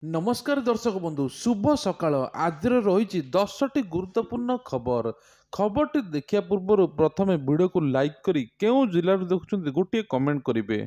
नमस्कार दर्शक बंधु शुभ सकाळ आज रही 10टी गुरुत्वपूर्ण खबर खबरटी देखा पूर्व प्रथम वीडियो को लाइक करी केउ जिले देखुं गोटे कमेंट करेंगे।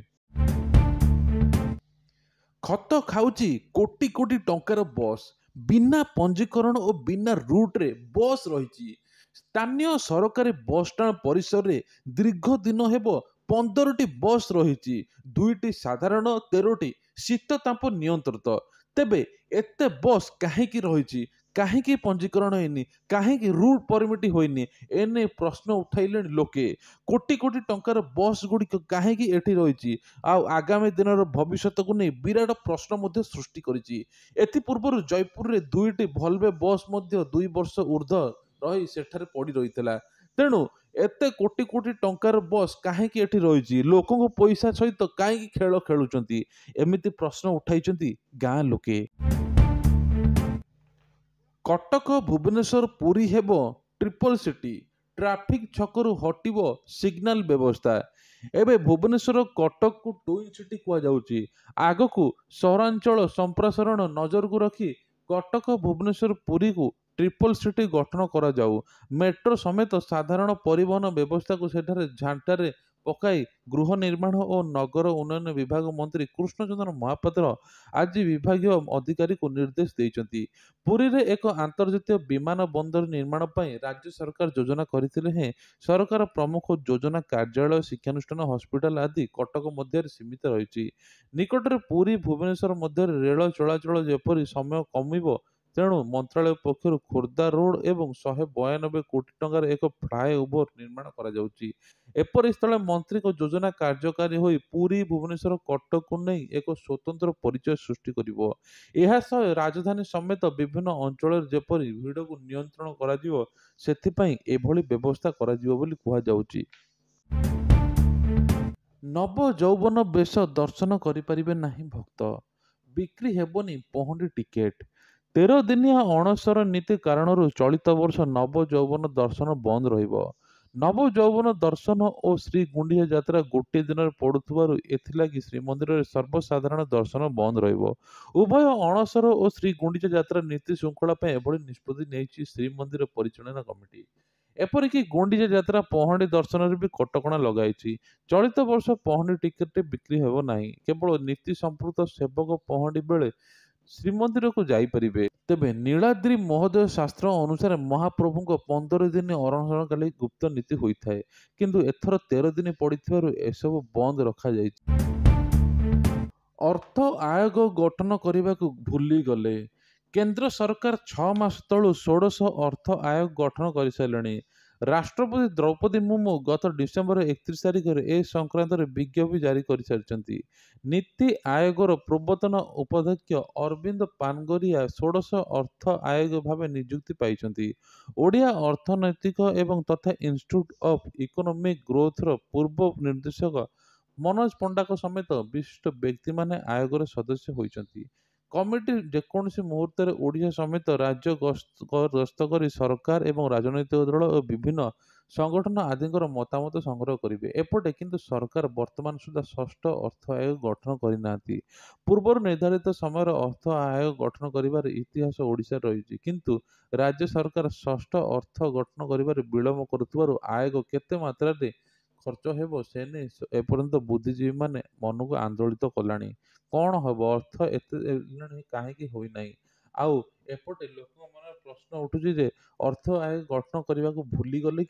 खत खाऊची कोटी कोटी टंकार बस बिना पंजीकरण और बिना रूट रे बस रही स्थानीय सरकारी बस स्टाण परिसर में दीर्घ दिन हेब 15टी बस रही 2टी साधारण 13टी शीतताप नियंत्रित तेबे एते बस कहीं रही कहीं पंजीकरण होनी कहीं रूट परमिट होनी एने प्रश्न उठाइले लोके कोटी कोटी टंकार बस गुड़िक कहीं रही आगामी दिन भविष्य को नहीं विराट प्रश्न मध्य सृष्टि करिछि। एथिपूर्व जयपुर रे 2टी भलवे बस मध्य 2 वर्ष ऊर्ध रही सेठारे पड़ी रही तेणु एते कोटी कोटी टंकार बस कहीं रही लोकों पैसा सहित कहीं खेल खेलुंट एमती प्रश्न उठाई गाँ लोके। कटक भुवनेश्वर पुरी हेब ट्रिपल सिटी ट्राफिक छकरू हटिब सिग्नाल व्यवस्था एवं भुवनेश्वर कटक को ट्विन सिटी कहुच्छी आगक सहरांचल संप्रसारण नजर को रखी कटक भुवनेश्वर पुरी को ट्रिपल सिटी गठन करा जाऊ मेट्रो समेत साधारण परिवहन व्यवस्था को सेठारे झांटारे पकाई गृह निर्माण और नगर उन्नयन विभाग मंत्री कृष्णचंद्र महापात्र आज विभागीय अधिकारी को निर्देश देइछंती। पुरी रे एक अंतर्जातीय विमान बंदर निर्माण पर राज्य सरकार योजना करथिले हैं सरकार प्रमुख योजना कार्यालय शिक्षानुष्ठान हॉस्पिटल आदि कटक मध्य सीमित रही निकटरे पुरी भुवनेश्वर मध्य रेल चलाचल जेपरी समय कमिबो तेणु मंत्रालय पक्षर खोर्धा रोड एवं 192 कोटी टंकार एक फ्लाईओवर निर्माण करा जाउची। एपरि स्थले मंत्री को योजना कार्यकारी होई पुरी भुवनेश्वर कटक को नहीं एक स्वतंत्र परिचय सृष्टि करिवो। एहा सह राजधानी समेत विभिन्न अंचल जेपरि भिड़ को नियंत्रण करा जिवो सेथिपई एभली व्यवस्था करा जिवो बोली कुहा जाउची। नव यौवन बेश दर्शन करिपारिबे नाही भक्त बिक्री हेबनी पहुंडी टिकेट 13 दिनिया अणसर नीति कारण चलित वर्ष नव यौवन दर्शन बंद रहिबो। नव यौवन दर्शन और श्री गुंडिया यात्रा गोटे दिन पड़ुथिबारु एथिलागि श्रीमंदिर रे सर्वसाधारण दर्शन बंद रहिबो। उभय अणसर और श्री गुंडिया यात्रा नीति श्रृंखला पे एभली निष्पत्ति नेइछि श्रीमंदिर परिचालना कमिटी। एपरिकी गुंडिचा यात्रा पहंडी दर्शन भी कटकणा लगाई चलित वर्ष पहंडी टिकेट बिक्री हेब नाही केवल नीति संपुक्त सेवक पहंडी बेले श्रीमंदिर को जाइपारे। तेबे नीलाद्री महोदय शास्त्र अनुसार महाप्रभु को 15 दिन अनशन काली गुप्त नीति होता है किंतु एथर 13 दिन पड़िथिबारु एसबु बंद रखा जाइछि। अर्थ आयोग गठन करने को भूली गले केंद्र सरकार 6 मास तलू 16 अर्थ आयोग गठन कर सारे राष्ट्रपति द्रौपदी मुर्मू गत डिसेम्बर 31 तारिख में ए संक्रांत विज्ञप्ति जारी कर सारी नीति आयोगर पूर्वतन उपाध्यक्ष अरविंद पानगरिया 16 अर्थ आयोग भाव नियुक्ति पाई ओडिया अर्थनैतिक एवं तथा इंस्टीट्यूट ऑफ इकोनॉमिक ग्रोथ पूर्व निर्देशक मनोज पंडा समेत विशिष्ट व्यक्ति माने आयोगर सदस्य होइछंती। कमिटी जेकोसी मुहूर्त ओडिशा समेत राज्य गस्त कर सरकार एवं राजनैतिक दल और विभिन्न संगठन आदि मतामत संग्रह करेंगे। एपटे किंतु सरकार वर्तमान सुधा षष्ठ अर्थ आयोग गठन करना पूर्व निर्धारित समय अर्थ आयोग गठन कर इतिहास ओडिशा रही किंतु राज्य सरकार षष्ठ अर्थ गठन कर विलंब करुथिबारु आयोग केते मात्रा रे खर्च हेबो से नहीं एपर्यंत बुद्धिजीवी माने मन को आंदोलित कलानी कौन हम अर्थ एते कहीं होई नाही आउ एपटे लोक मन प्रश्न उठुची जे अर्थ आयोग गठन करने को भूली गले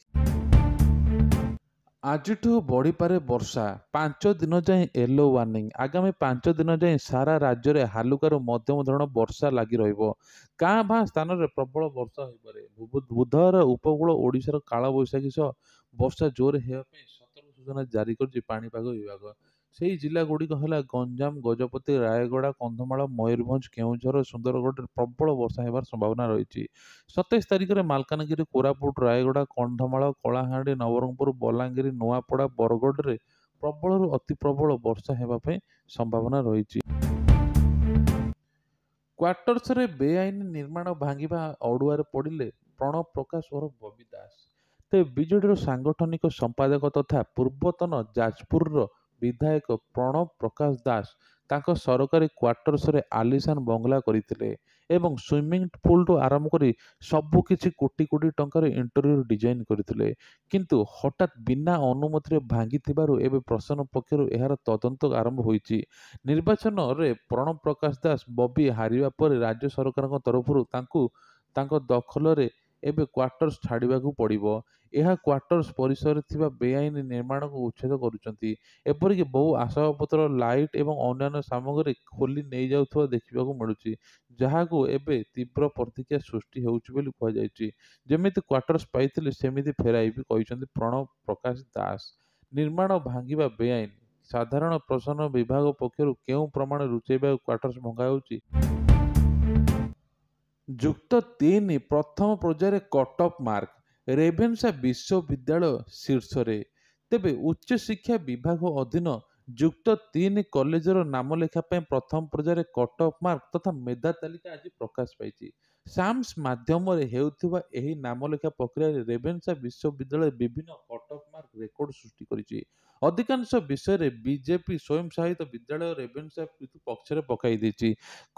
आजिठू बढ़ी पारे वर्षा 5 दिन जाए येलो वार्निंग आगामी 5 दिन जाए सारा राज्य में हालुकारु मध्यम धरण वर्षा लगी रहिबो कां भां स्थान में प्रबल वर्षा हो पारे। बुधवार उपकूल ओडिशार काल बैशाखी सह वर्षा जोर हेबा पे सतर्क सूचना जारी करछि पाणीपाग विभाग। सेही जिला गुड़िक है गंजाम गजपति रायगड़ा कंधमाल मयूरभंज केउझर सुंदरगढ़ प्रबल वर्षा होबार संभावना रही 27 तारिख में मालकानगिरी कोरापुट रायगड़ा कंधमाल कलाहांडी नवरंगपुर बलांगीर नुआपड़ा बरगढ़ में प्रबल अति प्रबल वर्षा होगापी संभावना रही। क्वार्टर्स रे बेआईन निर्माण भांगिबा अड़ुआर पड़िले प्रणव प्रकाश और बबी दास तेज बीजेडी सांगठनिक संपादक तथा पूर्वतन जाजपुर विधायक प्रणव प्रकाश दास ତାଙ୍କ ସରକାରୀ କ୍ୱାର୍ଟର୍ସରେ ଆଲିଶାନ ବଙ୍ଗଳା କରିଥିଲେ ଏବଂ ସୁଇମିଂ ପୁଲଠୁ ଆରମ୍ଭ କରି ସବୁକିଛି କୋଟି କୋଟି ଟଙ୍କାରେ ଇଣ୍ଟେରିୟର ଡିଜାଇନ୍ କରିଥିଲେ। କିନ୍ତୁ ହଠାତ୍ ବିନା ଅନୁମତିରେ ଭାଙ୍ଗିଥିବାରୁ ଏବେ ପ୍ରଶାସନ ପକ୍ଷରୁ ଏହାର ତଦନ୍ତ ଆରମ୍ଭ ହୋଇଛି। ନିର୍ବାଚନରେ ପ୍ରଣବ ପ୍ରକାଶ ଦାସ ବବି ହାରିବା ପରେ ରାଜ୍ୟ ସରକାରଙ୍କ ତରଫରୁ ତାଙ୍କୁ ତାଙ୍କ ଦଖଲରେ ଏବେ କ୍ୱାର୍ଟର୍ସ ଛାଡ଼ିବାକୁ ପଡ଼ିବ। ଏହା କ୍ୱାର୍ଟର୍ସ ପରିସରରେ ଥିବା ବେଆଇନ ନିର୍ମାଣକୁ ଉଚ୍ଛେଦ କରୁଛନ୍ତି। ଏପରିକି ବହୁ ଆସବାବପତ୍ର, ଲାଇଟ୍ ଏବଂ ଅନ୍ୟାନ୍ୟ ସାମଗ୍ରୀ ଖୋଲି ନେଇଯାଉଥିବା ଦେଖିବାକୁ ମିଳୁଛି, ଯାହାକୁ ଏବେ ତୀବ୍ର ପ୍ରତିକ୍ରିୟା ସୃଷ୍ଟି ହେଉଛି ବୋଲି କୁହାଯାଇଛି। ଯେମିତି କ୍ୱାର୍ଟର୍ସ ପାଇଥିଲି ସେମିତି ଫେରାଇବି, କହିଛନ୍ତି ପ୍ରଣବ ପ୍ରକାଶ ଦାସ। ନିର୍ମାଣ ଭାଙ୍ଗିବା ବେଆଇନ। ସାଧାରଣ ପ୍ରଶାସନ ବିଭାଗ ପକ୍ଷରୁ କେଉଁ ପ୍ରମାଣ ଲୁଚାଇବାକୁ କ୍ୱାର୍ଟର୍ସ ଭଙ୍ଗାଯାଉଛି? ଯୁକ୍ତ 3 ପ୍ରଥମ ପର୍ଯ୍ୟାୟରେ କଟଅଫ୍ ମାର୍କ ରେଭେନ୍ସା ବିଶ୍ୱବିଦ୍ୟାଳୟ ଶୀର୍ଷରେ। ତେବେ ଉଚ୍ଚଶିକ୍ଷା ବିଭାଗ ଅଧୀନ ଯୁକ୍ତ 3 କଲେଜର ନାମଲେଖା ପାଇଁ ପ୍ରଥମ ପର୍ଯ୍ୟାୟରେ କଟଅଫ୍ ମାର୍କ ତଥା ମେଧା ତାଲିକା ଆଜି ପ୍ରକାଶ ପାଇଛି। ସାମ୍ସ ମାଧ୍ୟମରେ ହେଉଥିବା ଏହି ନାମଲେଖା ପ୍ରକ୍ରିୟାରେ ରେଭେନ୍ସା ବିଶ୍ୱବିଦ୍ୟାଳୟ ବିଭିନ୍ନ କଟଅଫ୍ ମାର୍କ ରେକର୍ଡ ସୃଷ୍ଟି କରିଛି। ଅଧିକାଂଶ ବିଷୟରେ ବିଜେପି ସ୍ୱୟଂଶାସିତ ବିଦ୍ୟାଳୟ ରେଭେନ୍ସା ପକ୍ଷରେ ପକାଇ ଦେଇଛି।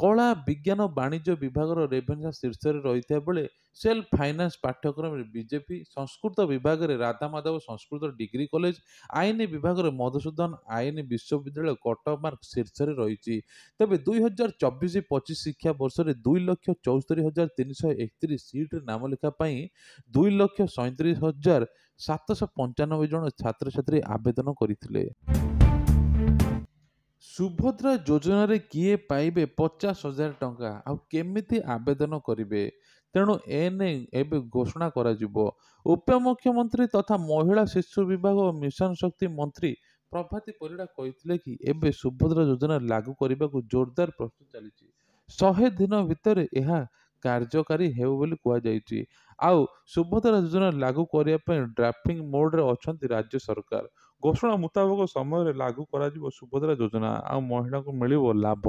କଳା, ବିଜ୍ଞାନ, ବାଣିଜ୍ୟ ବିଭାଗର ରେଭେନ୍ସା ଶୀର୍ଷରେ ରହିଥିବା ବେଳେ ସେଲ୍ଫ ଫାଇନାନ୍ସ ପାଠ୍ୟକ୍ରମରେ ବିଜେପି, ସଂସ୍କୃତ ବିଭାଗରେ ରାଧାମାଧବ ସଂସ୍କୃତ ଡିଗ୍ରୀ କଲେଜ, ଆଇନ ବିଭାଗରେ ମଧୁସୂଦନ ଆଇନ ବିଶ୍ୱବିଦ୍ୟାଳୟ କଟଅଫ୍ ମାର୍କ ଶୀର୍ଷରେ ରହିଛି। ତେବେ 2024-25 ଶିକ୍ଷାବର୍ଷରେ 2,74,331 ସିଟ୍ରେ ନାମଲେଖା ପାଇଁ 2,37,795 ଜଣ ଛାତ୍ରଛାତ୍ରୀ ଆବେଦନ କରିଥିଲେ। ସୁଭଦ୍ରା ଯୋଜନାରେ କିଏ ପାଇବେ 50,000 ଟଙ୍କା, ଆଉ କେମିତି ଆବେଦନ କରିବେ? ତେଣୁ ଏନେଇ ଏବେ ଘୋଷଣା କରାଯିବ। ଉପମୁଖ୍ୟମନ୍ତ୍ରୀ ତଥା ମହିଳା ଶିଶୁ ବିଭାଗ ଓ ମିଶନ ଶକ୍ତି ମନ୍ତ୍ରୀ ପ୍ରଭାତୀ ପରିଡ଼ା କହିଥିଲେ କି ଏବେ ସୁଭଦ୍ରା ଯୋଜନା ଲାଗୁ କରିବାକୁ ଜୋରଦାର ପ୍ରସ୍ତୁତି ଚାଲିଛି। 100 ଦିନ ଭିତରେ ଏହା କାର୍ଯ୍ୟକାରୀ ହେଉ ବୋଲି କୁହାଯାଇଛି। ଆଉ ସୁଭଦ୍ରା ଯୋଜନା ଲାଗୁ କରିବା ପାଇଁ ଡ୍ରାଫ୍ଟିଂ ମୋଡରେ ଅଛନ୍ତି ରାଜ୍ୟ ସରକାର। ଘୋଷଣା ମୁତାବକ ସମୟରେ ଲାଗୁ କରାଯିବ ସୁଭଦ୍ରା ଯୋଜନା, ଆଉ ମହିଳାଙ୍କୁ ମିଳିବ ଲାଭ।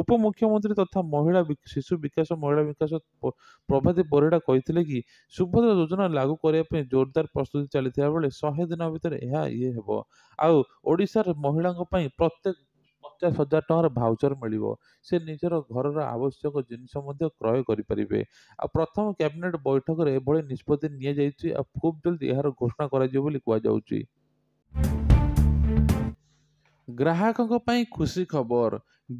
ଉପମୁଖ୍ୟମନ୍ତ୍ରୀ ତଥା ଶିଶୁ ବିକାଶ ମହିଳା ବିକାଶ ପ୍ରଭାତୀ ପରିଡ଼ା କହିଥିଲେ କି ସୁଭଦ୍ରା ଯୋଜନା ଲାଗୁ କରିବା ପାଇଁ ଜୋରଦାର ପ୍ରସ୍ତୁତି ଚାଲିଥିବା ବେଳେ 100 ଦିନ ଭିତରେ ଏହା ହେବ। ଆଉ ଓଡ଼ିଶାର ମହିଳାଙ୍କ ପାଇଁ ପ୍ରତ୍ୟେକ 50,000 ଟଙ୍କାର ଭାଉଚର ମିଳିବ। ସେ ନିଜର ଘରର ଆବଶ୍ୟକ ଜିନିଷ ମଧ୍ୟ କ୍ରୟ କରିପାରିବେ। ଆଉ ପ୍ରଥମ କ୍ୟାବିନେଟ ବୈଠକରେ ଏଭଳି ନିଷ୍ପତ୍ତି ନିଆଯାଇଛି। ଆଉ ଖୁବ୍ ଜଲଦି ଏହାର ଘୋଷଣା କରାଯିବ ବୋଲି କୁହାଯାଉଛି। ଗ୍ରାହକଙ୍କ ପାଇଁ ଖୁସି ଖବର,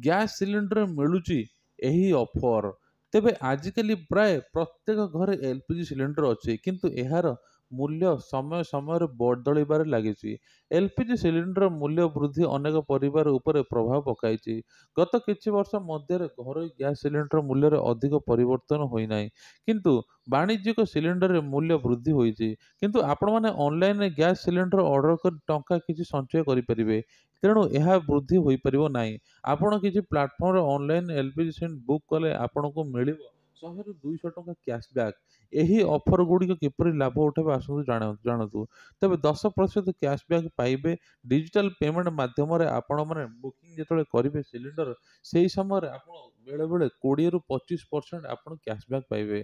ଗ୍ୟାସ୍ ସିଲିଣ୍ଡର ମିଳୁଛି ଏହି ଅଫର। ତେବେ ଆଜିକାଲି ପ୍ରାୟ ପ୍ରତ୍ୟେକ ଘରେ ଏଲପିଜି ସିଲିଣ୍ଡର ଅଛି, କିନ୍ତୁ ଏହାର ମୂଲ୍ୟ ସମୟ ସମୟରେ ବଦଳିବାରେ ଲାଗିଛି। ଏଲପିଜି ସିଲିଣ୍ଡର ମୂଲ୍ୟ ବୃଦ୍ଧି ଅନେକ ପରିବାର ଉପରେ ପ୍ରଭାବ ପକାଇଛି। ଗତ କିଛି ବର୍ଷ ମଧ୍ୟରେ ଘରୋଇ ଗ୍ୟାସ୍ ସିଲିଣ୍ଡର ମୂଲ୍ୟରେ ଅଧିକ ପରିବର୍ତ୍ତନ ହୋଇନାହିଁ, କିନ୍ତୁ ବାଣିଜ୍ୟିକ ସିଲିଣ୍ଡରରେ ମୂଲ୍ୟ ବୃଦ୍ଧି ହୋଇଛି। କିନ୍ତୁ ଆପଣମାନେ ଅନଲାଇନରେ ଗ୍ୟାସ୍ ସିଲିଣ୍ଡର ଅର୍ଡର କରି ଟଙ୍କା କିଛି ସଞ୍ଚୟ କରିପାରିବେ। ତେଣୁ ଏହା ବୃଦ୍ଧି ହୋଇପାରିବ ନାହିଁ। ଆପଣ କିଛି ପ୍ଲାଟଫର୍ମରେ ଅନଲାଇନ ଏଲପିଜି ସିଲିଣ୍ଡର ବୁକ୍ କଲେ ଆପଣଙ୍କୁ ମିଳିବ 100ରୁ 200 ଟଙ୍କା କ୍ୟାଶବ୍ୟାକ୍। ଏହି ଅଫର ଗୁଡ଼ିକ କିପରି ଲାଭ ଉଠାଇବେ ଆସନ୍ତୁ ଜାଣନ୍ତୁ। ତେବେ 10% କ୍ୟାଶବ୍ୟାକ୍ ପାଇବେ। ଡିଜିଟାଲ ପେମେଣ୍ଟ ମାଧ୍ୟମରେ ଆପଣମାନେ ବୁକିଂ ଯେତେବେଳେ କରିବେ ସିଲିଣ୍ଡର, ସେହି ସମୟରେ ଆପଣ ବେଳେବେଳେ 20ରୁ 25% ଆପଣ କ୍ୟାଶବ୍ୟାକ୍ ପାଇବେ,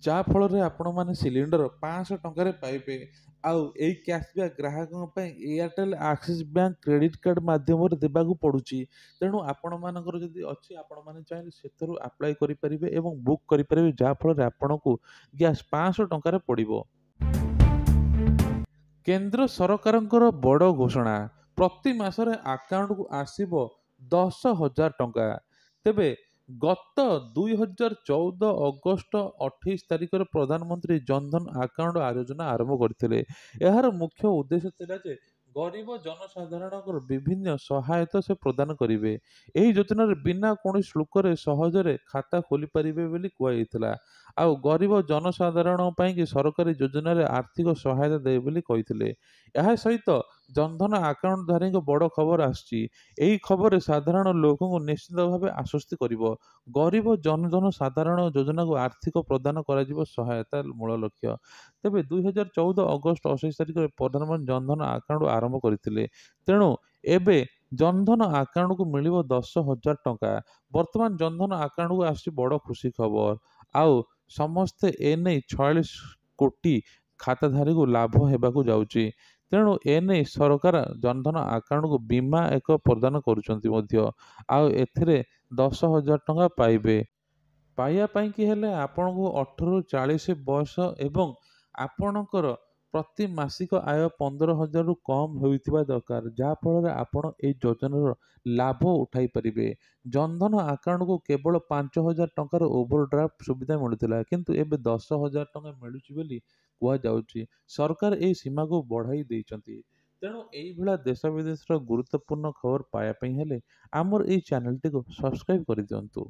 ଯାହା ଫଳରେ ଆପଣମାନେ ସିଲିଣ୍ଡର 500 ଟଙ୍କାରେ ପାଇବେ। ଆଉ ଏହି କ୍ୟାଶବ୍ୟାକ୍ ଗ୍ରାହକଙ୍କ ପାଇଁ Airtel Axis bank credit card ମାଧ୍ୟମରେ ଦେବାକୁ ପଡୁଛି। ତେଣୁ ଆପଣମାନଙ୍କର ଯଦି ଅଛି, ଆପଣମାନେ ଚାହିଁଲେ ସେଥିରୁ ଆପ୍ଲାଏ କରିପାରିବେ ଏବଂ ବୁକ୍ କରିପାରିବେ, ଯାହା ଫଳରେ ଆପଣଙ୍କୁ ଗ୍ୟାସ୍ 500 ଟଙ୍କାରେ ପଡ଼ିବ। କେନ୍ଦ୍ର ସରକାରଙ୍କର ବଡ଼ ଘୋଷଣା, ପ୍ରତି ମାସରେ ଆକାଉଣ୍ଟକୁ ଆସିବ 10,000 ଟଙ୍କା। ତେବେ ଗତ 2014 ଅଗଷ୍ଟ 28 ତାରିଖରେ ପ୍ରଧାନମନ୍ତ୍ରୀ ଜନଧନ ଆକାଉଣ୍ଟ ଯୋଜନା ଆରମ୍ଭ କରିଥିଲେ। ଏହାର ମୁଖ୍ୟ ଉଦ୍ଦେଶ୍ୟ ଥିଲା ଯେ ଗରିବ ଜନସାଧାରଣଙ୍କର ବିଭିନ୍ନ ସହାୟତା ସେ ପ୍ରଦାନ କରିବେ। ଏହି ଯୋଜନାରେ ବିନା କୌଣସି ଶୁଳ୍କରେ ସହଜରେ ଖାତା ଖୋଲିପାରିବେ ବୋଲି କୁହାଯାଇଥିଲା। ଆଉ ଗରିବ ଜନସାଧାରଣ ପାଇଁକି ସରକାରୀ ଯୋଜନାରେ ଆର୍ଥିକ ସହାୟତା ଦେବେ ବୋଲି କହିଥିଲେ। ଏହା ସହିତ ଜନଧନ ଆକାଉଣ୍ଟଧାରୀଙ୍କ ବଡ଼ ଖବର ଆସିଛି। ଏହି ଖବରରେ ସାଧାରଣ ଲୋକଙ୍କୁ ନିଶ୍ଚିତ ଭାବେ ଆଶ୍ୱସ୍ତି କରିବ। ଗରିବ ଜନଧନ ସାଧାରଣ ଯୋଜନାକୁ ଆର୍ଥିକ ପ୍ରଦାନ କରାଯିବ ସହାୟତା ମୂଳ ଲକ୍ଷ୍ୟ। ତେବେ 2014 ଅଗଷ୍ଟ 28 ତାରିଖରେ ପ୍ରଧାନମନ୍ତ୍ରୀ ଜନଧନ ଆକାଉଣ୍ଟ ଆରମ୍ଭ କରିଥିଲେ। ତେଣୁ ଏବେ ଜନଧନ ଆକାଉଣ୍ଟକୁ ମିଳିବ 10,000 ଟଙ୍କା। ବର୍ତ୍ତମାନ ଜନଧନ ଆକାଉଣ୍ଟକୁ ଆସିଛି ବଡ଼ ଖୁସି ଖବର। ଆଉ ସମସ୍ତେ ଏନେଇ 46 କୋଟି ଖାତାଧାରୀକୁ ଲାଭ ହେବାକୁ ଯାଉଛି। ତେଣୁ ଏନେଇ ସରକାର ଜନଧନ ଆକାଉଣ୍ଟକୁ ବୀମା ଏକ ପ୍ରଦାନ କରୁଛନ୍ତି ମଧ୍ୟ। ଆଉ ଏଥିରେ 10,000 ଟଙ୍କା ପାଇବେ। ପାଇବା ପାଇଁକି ହେଲେ ଆପଣଙ୍କୁ 18ରୁ 40 ବୟସ ଏବଂ ଆପଣଙ୍କର ପ୍ରତି ମାସିକ ଆୟ 15,000ରୁ କମ୍ ହୋଇଥିବା ଦରକାର, ଯାହାଫଳରେ ଆପଣ ଏହି ଯୋଜନାର ଲାଭ ଉଠାଇ ପାରିବେ। ଜନଧନ ଆକାଉଣ୍ଟକୁ କେବଳ 5,000 ଟଙ୍କାର ଓଭରଡ୍ରାଫ୍ଟ ସୁବିଧା ମିଳୁଥିଲା, କିନ୍ତୁ ଏବେ 10,000 ଟଙ୍କା ମିଳୁଛି ବୋଲି କୁହାଯାଉଛି। ସରକାର ଏହି ସୀମାକୁ ବଢ଼ାଇ ଦେଇଛନ୍ତି। ତେଣୁ ଏଇଭଳିଆ ଦେଶ ବିଦେଶର ଗୁରୁତ୍ୱପୂର୍ଣ୍ଣ ଖବର ପାଇବା ପାଇଁ ହେଲେ ଆମର ଏଇ ଚ୍ୟାନେଲଟିକୁ ସବସ୍କ୍ରାଇବ୍ କରିଦିଅନ୍ତୁ।